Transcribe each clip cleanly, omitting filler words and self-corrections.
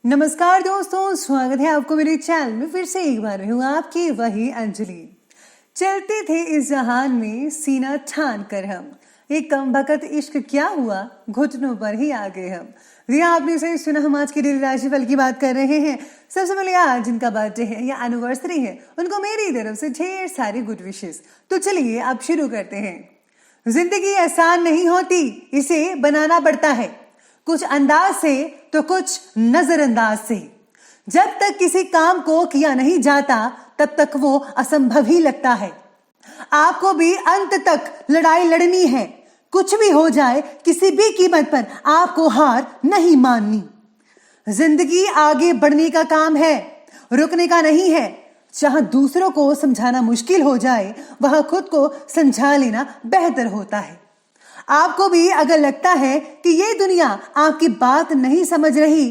नमस्कार दोस्तों, स्वागत है आपको मेरे चैनल में। फिर से एक बार मैं हूँ आपकी वही अंजलि। चलते थे इस जहान में सीना ठान कर हम, एक कमबख्त इश्क क्या हुआ घुटनों पर ही आ गए हम। जी आपने सही सुना, हम आज की डेली राशिफल की बात कर रहे हैं। सबसे पहले आज जिनका बर्थडे है या एनिवर्सरी है उनको मेरी तरफ से ढेर सारी गुड विशेस। तो चलिए अब शुरू करते हैं। जिंदगी आसान नहीं होती, इसे बनाना पड़ता है, कुछ अंदाज से तो कुछ नजरअंदाज से। जब तक किसी काम को किया नहीं जाता तब तक वो असंभव ही लगता है। आपको भी अंत तक लड़ाई लड़नी है, कुछ भी हो जाए किसी भी कीमत पर आपको हार नहीं माननी। जिंदगी आगे बढ़ने का काम है, रुकने का नहीं है। जहां दूसरों को समझाना मुश्किल हो जाए वहां खुद को समझा लेना बेहतर होता है। आपको भी अगर लगता है कि ये दुनिया आपकी बात नहीं समझ रही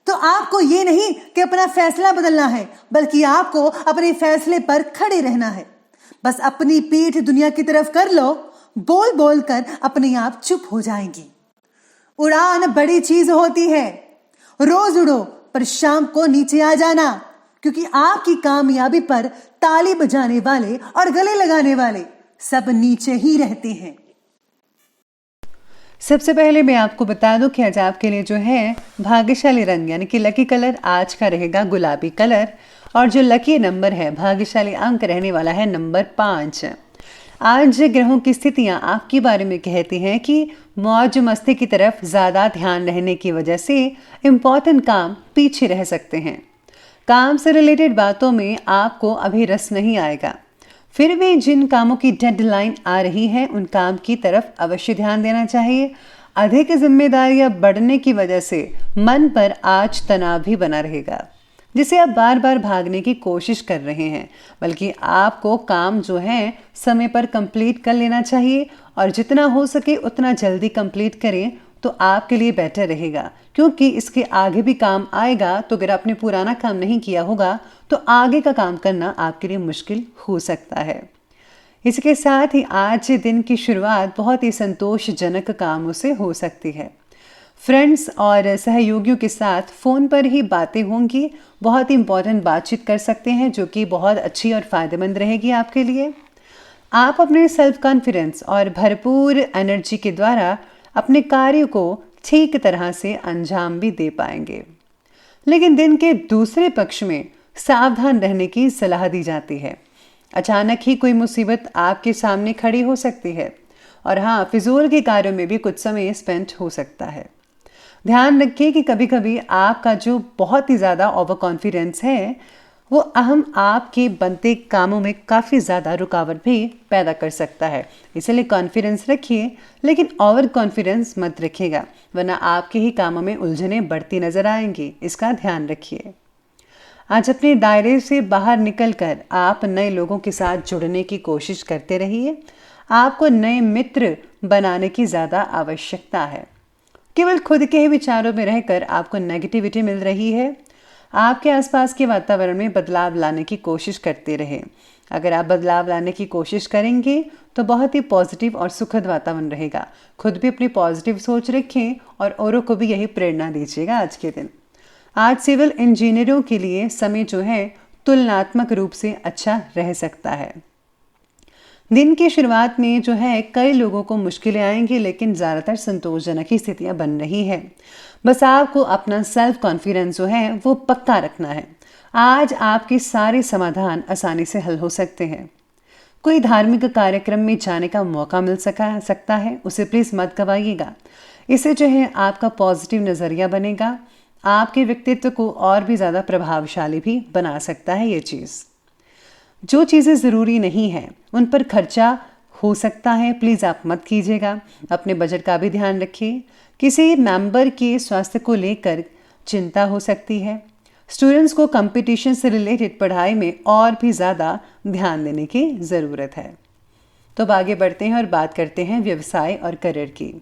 तो आपको ये नहीं कि अपना फैसला बदलना है, बल्कि आपको अपने फैसले पर खड़े रहना है। बस अपनी पीठ दुनिया की तरफ कर लो, बोल बोल कर अपने आप चुप हो जाएंगी। उड़ान बड़ी चीज होती है, रोज उड़ो पर शाम को नीचे आ जाना, क्योंकि आपकी कामयाबी पर ताली बजाने वाले और गले लगाने वाले सब नीचे ही रहते हैं। सबसे पहले मैं आपको बता दूं कि आज आपके लिए जो है भाग्यशाली रंग यानी कि लकी कलर आज का रहेगा गुलाबी कलर, और जो लकी नंबर है, भाग्यशाली अंक रहने वाला है नंबर 5। आज ग्रहों की स्थितियां आपके बारे में कहती हैं कि मौज मस्ती की तरफ ज़्यादा ध्यान रहने की वजह से इम्पॉर्टेंट काम पीछे रह सकते हैं। काम से रिलेटेड बातों में आपको अभी रस नहीं आएगा। फिर भी जिन कामों की डेडलाइन आ रही है उन काम की तरफ अवश्य ध्यान देना चाहिए। अधिक जिम्मेदारियां बढ़ने की वजह से मन पर आज तनाव भी बना रहेगा, जिसे आप बार बार भागने की कोशिश कर रहे हैं। बल्कि आपको काम जो है समय पर कंप्लीट कर लेना चाहिए, और जितना हो सके उतना जल्दी कंप्लीट करें तो आपके लिए बेटर रहेगा, क्योंकि इसके आगे भी काम आएगा। तो अगर आपने पुराना काम नहीं किया होगा तो आगे का काम करना आपके लिए मुश्किल हो सकता है। इसके साथ ही आज दिन की शुरुआत बहुत ही संतोषजनक कामों से हो सकती है। फ्रेंड्स और सहयोगियों के साथ फ़ोन पर ही बातें होंगी, बहुत ही इंपॉर्टेंट बातचीत कर सकते हैं जो कि बहुत अच्छी और फ़ायदेमंद रहेगी आपके लिए। आप अपने सेल्फ कॉन्फिडेंस और भरपूर एनर्जी के द्वारा अपने कार्य को ठीक तरह से अंजाम भी दे पाएंगे। लेकिन दिन के दूसरे पक्ष में सावधान रहने की सलाह दी जाती है। अचानक ही कोई मुसीबत आपके सामने खड़ी हो सकती है, और हाँ, फिजूल के कार्यों में भी कुछ समय स्पेंड हो सकता है। ध्यान रखिए कि कभी कभी आपका जो बहुत ही ज़्यादा ओवर कॉन्फिडेंस है वो अहम आपके बनते कामों में काफ़ी ज़्यादा रुकावट भी पैदा कर सकता है। इसलिए कॉन्फिडेंस रखिए, लेकिन ओवर कॉन्फिडेंस मत रखिएगा, वरना आपके ही कामों में उलझनें बढ़ती नजर आएंगी। इसका ध्यान रखिए। आज अपने दायरे से बाहर निकलकर आप नए लोगों के साथ जुड़ने की कोशिश करते रहिए। आपको नए मित्र बनाने की ज़्यादा आवश्यकता है। केवल खुद के ही विचारों में रहकर आपको नेगेटिविटी मिल रही है। आपके आसपास के वातावरण में बदलाव लाने की कोशिश करते रहें। अगर आप बदलाव लाने की कोशिश करेंगे तो बहुत ही पॉजिटिव और सुखद वातावरण रहेगा। खुद भी अपनी पॉजिटिव सोच रखें और औरों को भी यही प्रेरणा दीजिएगा आज के दिन। आज सिविल इंजीनियरों के लिए समय जो है तुलनात्मक रूप से अच्छा रह सकता है। दिन की शुरुआत में जो है कई लोगों को मुश्किलें आएंगी, लेकिन ज़्यादातर संतोषजनक ही स्थितियां बन रही है। बस आपको अपना सेल्फ कॉन्फिडेंस जो है वो पक्का रखना है। आज आपके सारे समाधान आसानी से हल हो सकते हैं। कोई धार्मिक कार्यक्रम में जाने का मौका मिल सकता है, उसे प्लीज़ मत गवाइएगा। इससे जो है आपका पॉजिटिव नज़रिया बनेगा, आपके व्यक्तित्व को और भी ज़्यादा प्रभावशाली भी बना सकता है ये चीज़। जो चीज़ें ज़रूरी नहीं हैं उन पर खर्चा हो सकता है, प्लीज़ आप मत कीजिएगा। अपने बजट का भी ध्यान रखिए। किसी मेंबर के स्वास्थ्य को लेकर चिंता हो सकती है। स्टूडेंट्स को कंपटीशन से रिलेटेड पढ़ाई में और भी ज़्यादा ध्यान देने की ज़रूरत है। तो अब आगे बढ़ते हैं और बात करते हैं व्यवसाय और करियर की।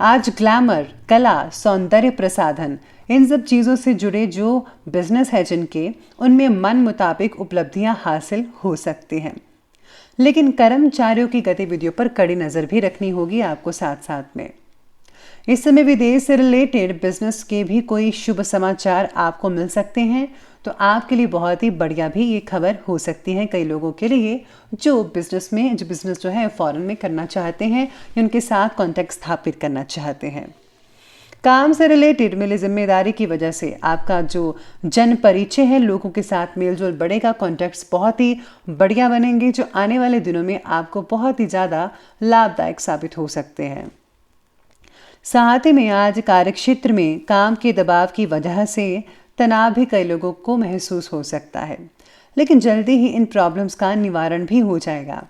आज ग्लैमर, कला, सौंदर्य प्रसाधन, इन सब चीज़ों से जुड़े जो बिजनेस है जिनके, उनमें मन मुताबिक उपलब्धियां हासिल हो सकती हैं। लेकिन कर्मचारियों की गतिविधियों पर कड़ी नज़र भी रखनी होगी आपको साथ साथ में। इस समय विदेश से रिलेटेड बिजनेस के भी कोई शुभ समाचार आपको मिल सकते हैं, तो आपके लिए बहुत ही बढ़िया भी ये खबर हो सकती है कई लोगों के लिए जो बिजनेस जो है फॉरेन में करना चाहते हैं या उनके साथ कॉन्टैक्ट स्थापित करना चाहते हैं। काम से रिलेटेड मिली जिम्मेदारी की वजह से आपका जो जन परिचय है, लोगों के साथ मेलजोल बढ़ेगा, कॉन्टैक्ट्स बहुत ही बढ़िया बनेंगे जो आने वाले दिनों में आपको बहुत ही ज़्यादा लाभदायक साबित हो सकते हैं। साथ ही में आज कार्यक्षेत्र में काम के दबाव की वजह से तनाव भी कई लोगों को महसूस हो सकता है, लेकिन जल्दी ही इन प्रॉब्लम्स का निवारण भी हो जाएगा।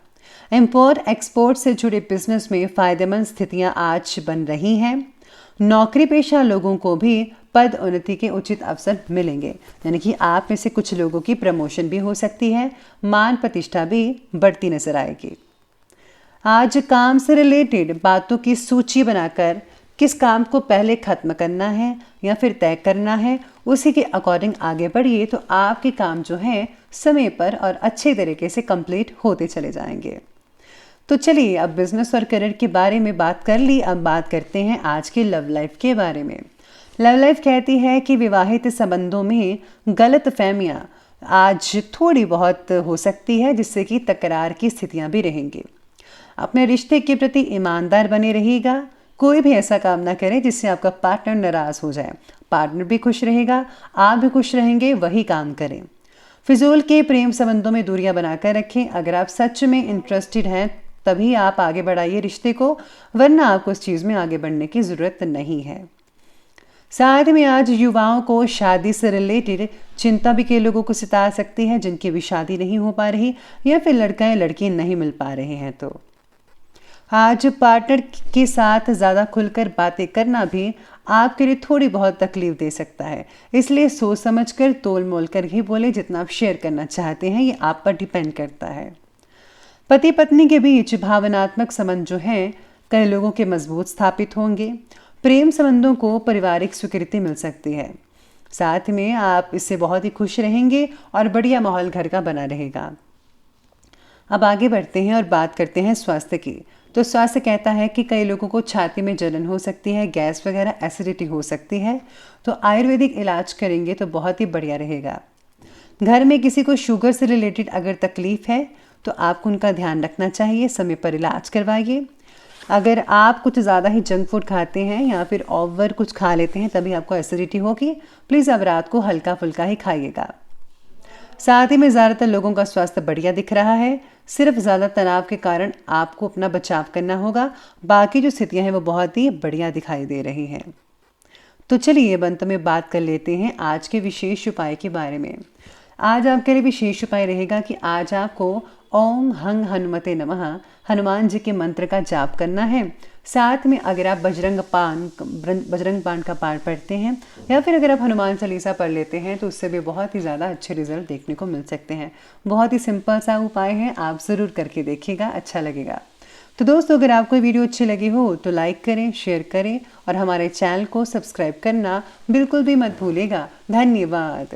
इंपोर्ट एक्सपोर्ट से जुड़े बिजनेस में फायदेमंद स्थितियां आज बन रही हैं। नौकरी पेशा लोगों को भी पद उन्नति के उचित अवसर मिलेंगे, यानी कि आप में से कुछ लोगों की प्रमोशन भी हो सकती है, मान प्रतिष्ठा भी बढ़ती नजर आएगी। आज काम से रिलेटेड बातों की सूची बनाकर किस काम को पहले खत्म करना है या फिर तय करना है, उसी के अकॉर्डिंग आगे बढ़िए तो आपके काम जो है समय पर और अच्छे तरीके से कंप्लीट होते चले जाएंगे। तो चलिए अब बिजनेस और करियर के बारे में बात कर ली, अब बात करते हैं आज के लव लाइफ के बारे में। लव लाइफ कहती है कि विवाहित संबंधों में गलत फहमियाँ आज थोड़ी बहुत हो सकती है, जिससे कि तकरार की स्थितियाँ भी रहेंगी। अपने रिश्ते के प्रति ईमानदार बने रहिएगा, कोई भी ऐसा काम ना करें जिससे आपका पार्टनर नाराज हो जाए। पार्टनर भी खुश रहेगा, आप भी खुश रहेंगे, वही काम करें। फिजूल के प्रेम संबंधों में दूरियां बनाकर रखें। अगर आप सच में इंटरेस्टेड हैं तभी आप आगे बढ़ाइए रिश्ते को, वरना आपको इस चीज़ में आगे बढ़ने की ज़रूरत नहीं है। साथ में आज युवाओं को शादी से रिलेटेड चिंता भी कई लोगों को सता सकती है, जिनकी भी शादी नहीं हो पा रही या फिर लड़का या लड़की नहीं मिल पा रहे हैं। तो आज पार्टनर के साथ ज़्यादा खुलकर बातें करना भी आपके लिए थोड़ी बहुत तकलीफ दे सकता है, इसलिए सोच समझकर तोल मोल कर ही बोले। जितना आप शेयर करना चाहते हैं ये आप पर डिपेंड करता है। पति पत्नी के बीच भावनात्मक संबंध जो हैं कई लोगों के मजबूत स्थापित होंगे। प्रेम संबंधों को पारिवारिक स्वीकृति मिल सकती है। साथ में आप इससे बहुत ही खुश रहेंगे और बढ़िया माहौल घर का बना रहेगा। अब आगे बढ़ते हैं और बात करते हैं स्वास्थ्य की। तो स्वास्थ्य कहता है कि कई लोगों को छाती में जलन हो सकती है, गैस वगैरह एसिडिटी हो सकती है, तो आयुर्वेदिक इलाज करेंगे तो बहुत ही बढ़िया रहेगा। घर में किसी को शुगर से रिलेटेड अगर तकलीफ है तो आपको उनका ध्यान रखना चाहिए, समय पर इलाज करवाइए। अगर आप कुछ ज़्यादा ही जंक फूड खाते हैं या फिर ओवर कुछ खा लेते हैं तभी आपको एसिडिटी होगी, प्लीज़ अब रात को हल्का फुल्का ही खाइएगा। साथ ही में ज़्यादातर लोगों का स्वास्थ्य बढ़िया दिख रहा है, सिर्फ ज़्यादा तनाव के कारण आपको अपना बचाव करना होगा। बाकी जो स्थितियां हैं वो बहुत ही बढ़िया दिखाई दे रही हैं। तो चलिए अंत में बात कर लेते हैं आज के विशेष उपाय के बारे में। आज आपके लिए विशेष उपाय रहेगा कि आज आपको ओम हंग हनुमते नमः हनुमान जी के मंत्र का जाप करना है। साथ में अगर आप बजरंग बाण का पाठ पढ़ते हैं या फिर अगर आप हनुमान चालीसा पढ़ लेते हैं तो उससे भी बहुत ही ज़्यादा अच्छे रिजल्ट देखने को मिल सकते हैं। बहुत ही सिंपल सा उपाय है, आप ज़रूर करके देखिएगा, अच्छा लगेगा। तो दोस्तों अगर आपको वीडियो अच्छी लगी हो तो लाइक करें, शेयर करें और हमारे चैनल को सब्सक्राइब करना बिल्कुल भी मत भूलिएगा। धन्यवाद।